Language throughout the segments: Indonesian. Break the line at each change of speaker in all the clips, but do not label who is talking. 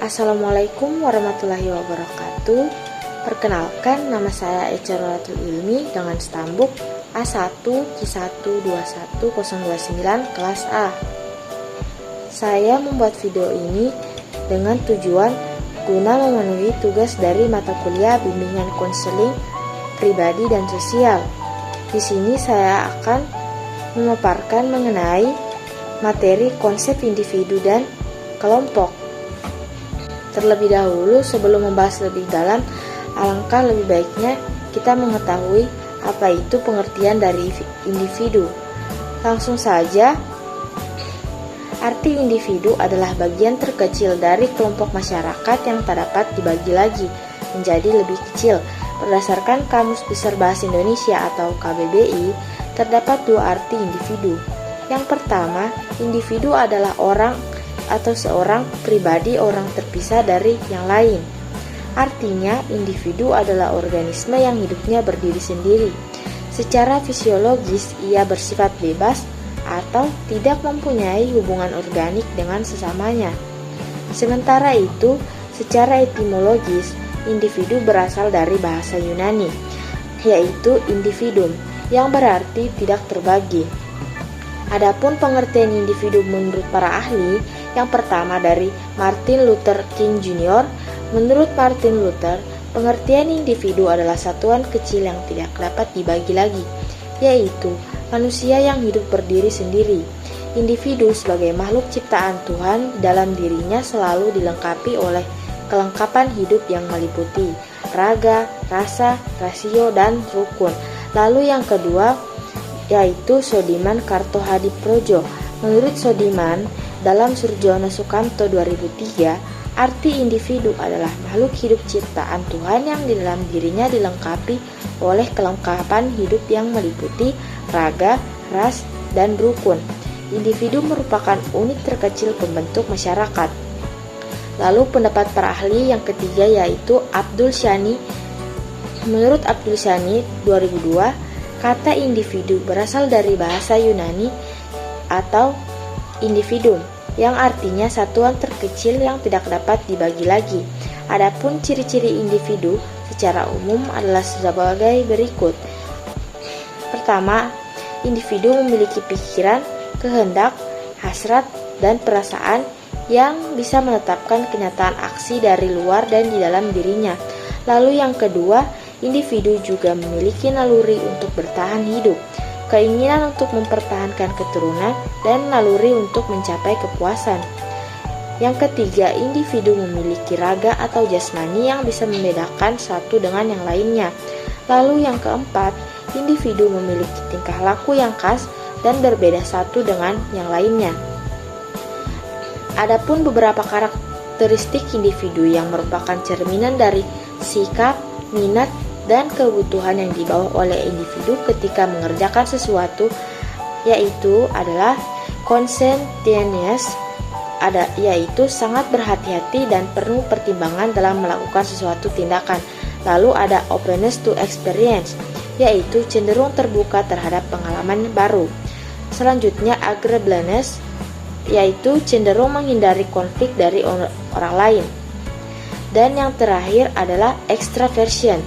Assalamualaikum warahmatullahi wabarakatuh. Perkenalkan, nama saya Echa Nurratul Ilmi dengan stambuk A1Q1210029 kelas A. Saya membuat video ini dengan tujuan guna memenuhi tugas dari mata kuliah bimbingan konseling pribadi dan sosial. Di sini saya akan memaparkan mengenai materi konsep individu dan kelompok. Terlebih dahulu, sebelum membahas lebih dalam, alangkah lebih baiknya kita mengetahui apa itu pengertian dari individu. Langsung saja, arti individu adalah bagian terkecil dari kelompok masyarakat yang tak dapat dibagi lagi menjadi lebih kecil. Berdasarkan Kamus Besar Bahasa Indonesia atau KBBI, terdapat dua arti individu. Yang pertama, individu adalah orang atau seorang pribadi orang terpisah dari yang lain. Artinya, individu adalah organisme yang hidupnya berdiri sendiri. Secara fisiologis, ia bersifat bebas atau tidak mempunyai hubungan organik dengan sesamanya. Sementara itu, secara etimologis, individu berasal dari bahasa Yunani, yaitu individuum, yang berarti tidak terbagi. Adapun pengertian individu menurut para ahli, yang pertama dari Martin Luther King Jr. Menurut Martin Luther, pengertian individu adalah satuan kecil yang tidak dapat dibagi lagi, yaitu manusia yang hidup berdiri sendiri. Individu sebagai makhluk ciptaan Tuhan dalam dirinya selalu dilengkapi oleh kelengkapan hidup yang meliputi raga, rasa, rasio, dan rukun. Lalu yang kedua, yaitu Sodiman Kartohadiprodjo. Menurut Sodiman, dalam Surjono Sukamto 2003, arti individu adalah makhluk hidup ciptaan Tuhan yang di dalam dirinya dilengkapi oleh kelengkapan hidup yang meliputi raga, ras, dan rukun. Individu merupakan unit terkecil pembentuk masyarakat. Lalu pendapat para ahli yang ketiga yaitu Abdul Shani. Menurut Abdul Shani 2002, kata individu berasal dari bahasa Yunani atau individuum, yang artinya satuan terkecil yang tidak dapat dibagi lagi. Adapun ciri-ciri individu secara umum adalah sebagai berikut. Pertama, individu memiliki pikiran, kehendak, hasrat, dan perasaan yang bisa menetapkan kenyataan aksi dari luar dan di dalam dirinya. Lalu yang kedua, individu juga memiliki naluri untuk bertahan hidup, keinginan untuk mempertahankan keturunan, dan naluri untuk mencapai kepuasan. Yang ketiga, individu memiliki raga atau jasmani yang bisa membedakan satu dengan yang lainnya. Lalu yang keempat, individu memiliki tingkah laku yang khas dan berbeda satu dengan yang lainnya. Adapun beberapa karakteristik individu yang merupakan cerminan dari sikap, minat, dan kebutuhan yang dibawa oleh individu ketika mengerjakan sesuatu, yaitu adalah conscientious, yaitu sangat berhati-hati dan penuh pertimbangan dalam melakukan sesuatu tindakan. Lalu ada openness to experience, yaitu cenderung terbuka terhadap pengalaman baru. Selanjutnya agreeableness, yaitu cenderung menghindari konflik dari orang lain. Dan yang terakhir adalah extraversion,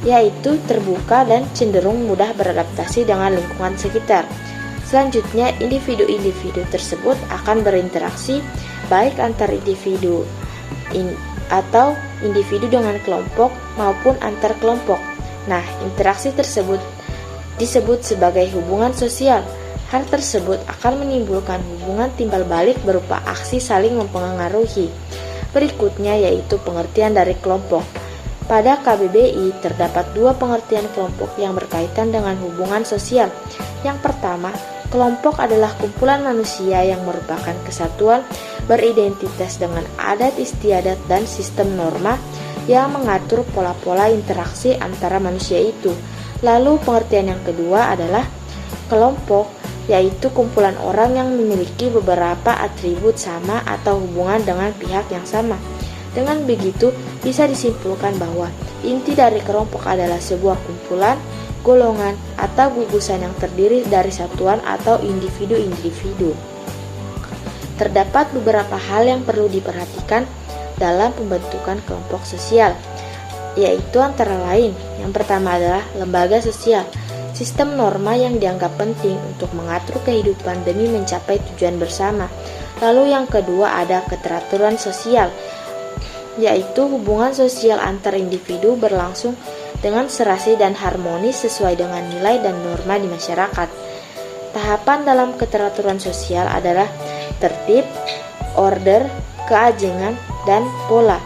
yaitu terbuka dan cenderung mudah beradaptasi dengan lingkungan sekitar. Selanjutnya, individu-individu tersebut akan berinteraksi baik antar individu atau individu dengan kelompok maupun antar kelompok. Nah, interaksi tersebut disebut sebagai hubungan sosial. Hal tersebut akan menimbulkan hubungan timbal balik berupa aksi saling mempengaruhi. Berikutnya yaitu pengertian dari kelompok. Pada KBBI terdapat dua pengertian kelompok yang berkaitan dengan hubungan sosial. Yang pertama, kelompok adalah kumpulan manusia yang merupakan kesatuan beridentitas dengan adat istiadat dan sistem norma yang mengatur pola-pola interaksi antara manusia itu. Lalu pengertian yang kedua adalah kelompok, yaitu kumpulan orang yang memiliki beberapa atribut sama atau hubungan dengan pihak yang sama. Dengan begitu, bisa disimpulkan bahwa inti dari kelompok adalah sebuah kumpulan, golongan, atau gugusan yang terdiri dari satuan atau individu-individu. Terdapat beberapa hal yang perlu diperhatikan dalam pembentukan kelompok sosial, yaitu antara lain, yang pertama adalah lembaga sosial, sistem norma yang dianggap penting untuk mengatur kehidupan demi mencapai tujuan bersama. Lalu yang kedua ada keteraturan sosial, yaitu hubungan sosial antar individu berlangsung dengan serasi dan harmonis sesuai dengan nilai dan norma di masyarakat. Tahapan dalam keteraturan sosial adalah tertib, order, keajengan, dan pola.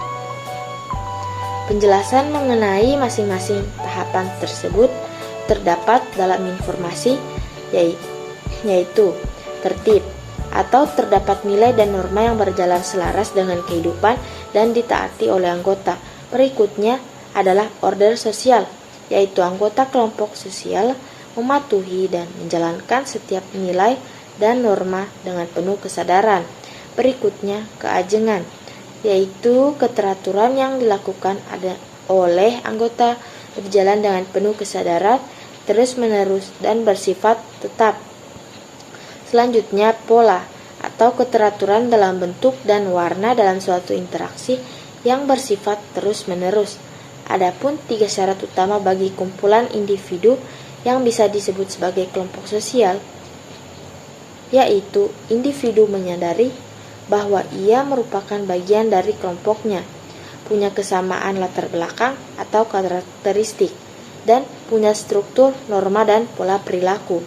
Penjelasan mengenai masing-masing tahapan tersebut terdapat dalam informasi, yaitu tertib, atau terdapat nilai dan norma yang berjalan selaras dengan kehidupan dan ditaati oleh anggota. Berikutnya adalah order sosial, yaitu anggota kelompok sosial mematuhi dan menjalankan setiap nilai dan norma dengan penuh kesadaran. Berikutnya keajengan, yaitu keteraturan yang dilakukan oleh anggota berjalan dengan penuh kesadaran, terus-menerus, dan bersifat tetap. Selanjutnya pola, atau keteraturan dalam bentuk dan warna dalam suatu interaksi yang bersifat terus-menerus. Adapun 3 syarat utama bagi kumpulan individu yang bisa disebut sebagai kelompok sosial, yaitu individu menyadari bahwa ia merupakan bagian dari kelompoknya, punya kesamaan latar belakang atau karakteristik, dan punya struktur, norma, dan pola perilaku.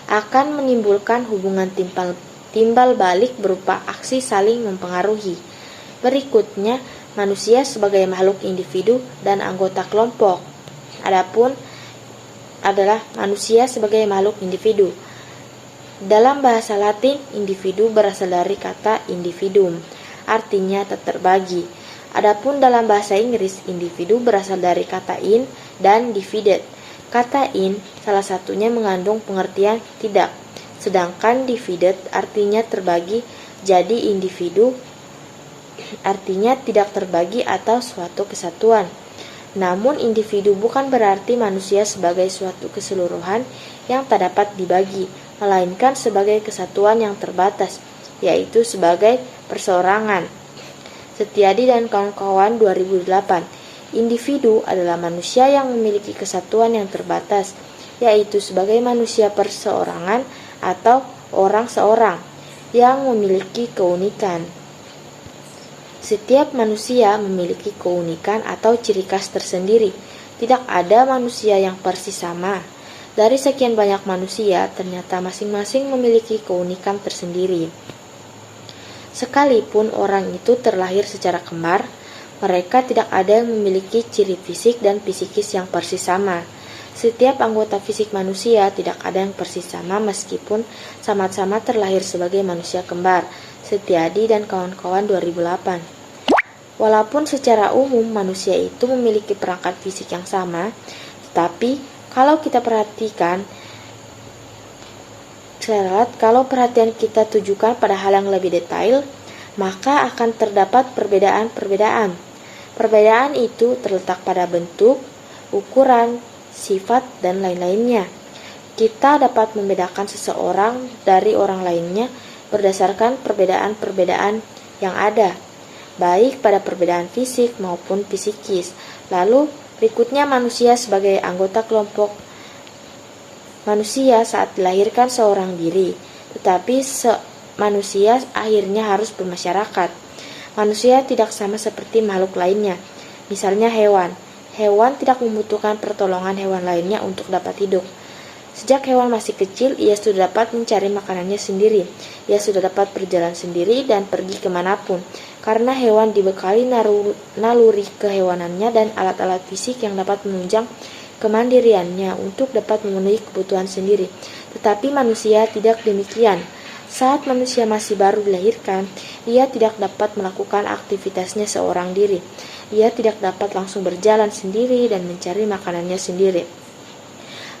Akan menimbulkan hubungan timbal balik berupa aksi saling mempengaruhi. Berikutnya, manusia sebagai makhluk individu dan anggota kelompok. Adapun adalah manusia sebagai makhluk individu. Dalam bahasa Latin, individu berasal dari kata individuum, artinya terbagi. Adapun dalam bahasa Inggris, individu berasal dari kata in dan divided. Kata in salah satunya mengandung pengertian tidak, sedangkan divided artinya terbagi, jadi individu artinya tidak terbagi atau suatu kesatuan. Namun individu bukan berarti manusia sebagai suatu keseluruhan yang tak dapat dibagi, melainkan sebagai kesatuan yang terbatas, yaitu sebagai perseorangan. Setiadi dan kawan-kawan 2008. Individu adalah manusia yang memiliki kesatuan yang terbatas, yaitu sebagai manusia perseorangan atau orang seorang yang memiliki keunikan. Setiap manusia memiliki keunikan atau ciri khas tersendiri. Tidak ada manusia yang persis sama. Dari sekian banyak manusia, ternyata masing-masing memiliki keunikan tersendiri. Sekalipun orang itu terlahir secara kembar, mereka tidak ada yang memiliki ciri fisik dan psikis yang persis sama. Setiap anggota fisik manusia tidak ada yang persis sama meskipun sama-sama terlahir sebagai manusia kembar. Setiadi dan kawan-kawan 2008. Walaupun secara umum manusia itu memiliki perangkat fisik yang sama, tetapi kalau kita perhatikan, kalau perhatian kita tujukan pada hal yang lebih detail, maka akan terdapat perbedaan-perbedaan. Perbedaan itu terletak pada bentuk, ukuran, sifat, dan lain-lainnya. Kita dapat membedakan seseorang dari orang lainnya berdasarkan perbedaan-perbedaan yang ada, baik pada perbedaan fisik maupun psikis. Lalu, berikutnya manusia sebagai anggota kelompok. Manusia saat dilahirkan seorang diri, tetapi manusia akhirnya harus bermasyarakat. Manusia tidak sama seperti makhluk lainnya. Misalnya hewan. Hewan tidak membutuhkan pertolongan hewan lainnya untuk dapat hidup. Sejak hewan masih kecil, ia sudah dapat mencari makanannya sendiri. Ia sudah dapat berjalan sendiri dan pergi kemanapun. Karena hewan dibekali naluri kehewanannya dan alat-alat fisik yang dapat menunjang kemandiriannya untuk dapat memenuhi kebutuhan sendiri. Tetapi manusia tidak demikian. Saat manusia masih baru dilahirkan, ia tidak dapat melakukan aktivitasnya seorang diri. Ia tidak dapat langsung berjalan sendiri dan mencari makanannya sendiri.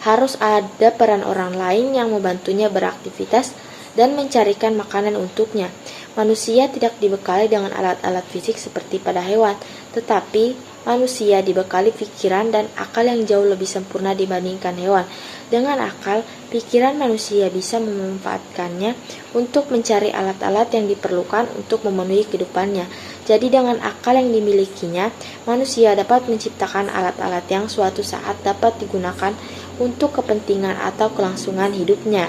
Harus ada peran orang lain yang membantunya beraktivitas dan mencarikan makanan untuknya. Manusia tidak dibekali dengan alat-alat fisik seperti pada hewan, tetapi manusia dibekali pikiran dan akal yang jauh lebih sempurna dibandingkan hewan. Dengan akal, pikiran manusia bisa memanfaatkannya untuk mencari alat-alat yang diperlukan untuk memenuhi kehidupannya. Jadi dengan akal yang dimilikinya, manusia dapat menciptakan alat-alat yang suatu saat dapat digunakan untuk kepentingan atau kelangsungan hidupnya.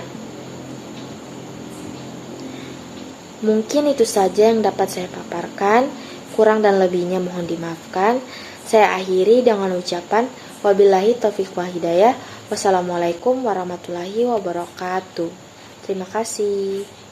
Mungkin itu saja yang dapat saya paparkan, kurang dan lebihnya mohon dimaafkan. Saya akhiri dengan ucapan wabillahi taufiq wal hidayah. Wassalamualaikum warahmatullahi wabarakatuh. Terima kasih.